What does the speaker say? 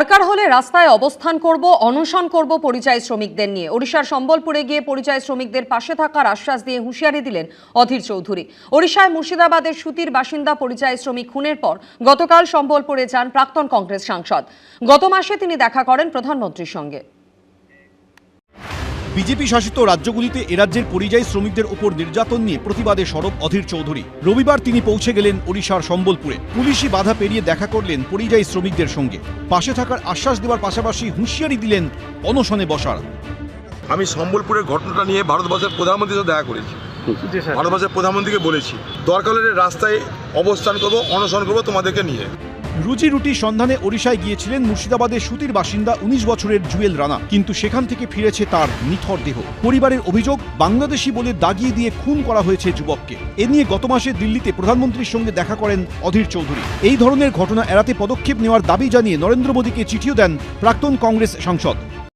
দরকার হলে রাস্তায় অবস্থান করব, অনশন করব পরিযায়ী শ্রমিকদের নিয়ে। ওড়িশার সম্বলপুরে গিয়ে পরিযায়ী শ্রমিকদের পাশে থাকার আশ্বাস দিয়ে হুঁশিয়ারি দিলেন অধীর চৌধুরী। ওড়িশায় মুর্শিদাবাদের সুতির বাসিন্দা পরিযায়ী শ্রমিক খুনের পর গতকাল সম্বলপুরে যান প্রাক্তন কংগ্রেস সাংসদ। গত মাসে তিনি দেখা করেন প্রধানমন্ত্রীর সঙ্গে। বিজেপি শাসিত রাজ্যগুলিতে এরাজ্যের পরিযায়ী শ্রমিকদের উপর নির্যাতন নিয়ে প্রতিবাদে সরব অধীর চৌধুরী। রবিবার তিনি পৌঁছে গেলেন ওড়িশার সম্বলপুরে। পুলিশি বাধা পেরিয়ে দেখা করলেন পরিযায়ী শ্রমিকদের সঙ্গে। পাশে থাকার আশ্বাস দেওয়ার পাশাপাশি হুঁশিয়ারি দিলেন অনশনে বসার। আমি সম্বলপুরের ঘটনাটা নিয়ে ভারতবর্ষের প্রধানমন্ত্রীর সাথে দেখা করেছি। ভারতবর্ষের প্রধানমন্ত্রীকে বলেছি দরকার হলে রাস্তায় অবস্থান করবো, অনশন করবো তোমাদেরকে নিয়ে। রুজি রুটির সন্ধানে ওড়িশায় গিয়েছিলেন মুর্শিদাবাদের সুতির বাসিন্দা 19 বছরের জুয়েল রানা, কিন্তু সেখান থেকে ফিরেছে তার নিথর দেহ। পরিবারের অভিযোগ, বাংলাদেশি বলে দাগিয়ে দিয়ে খুন করা হয়েছে যুবককে। এ নিয়ে গত মাসে দিল্লিতে প্রধানমন্ত্রীর সঙ্গে দেখা করেন অধীর চৌধুরী। এই ধরনের ঘটনা এড়াতে পদক্ষেপ নেওয়ার দাবি জানিয়ে নরেন্দ্র মোদীকে চিঠিও দেন প্রাক্তন কংগ্রেস সাংসদ।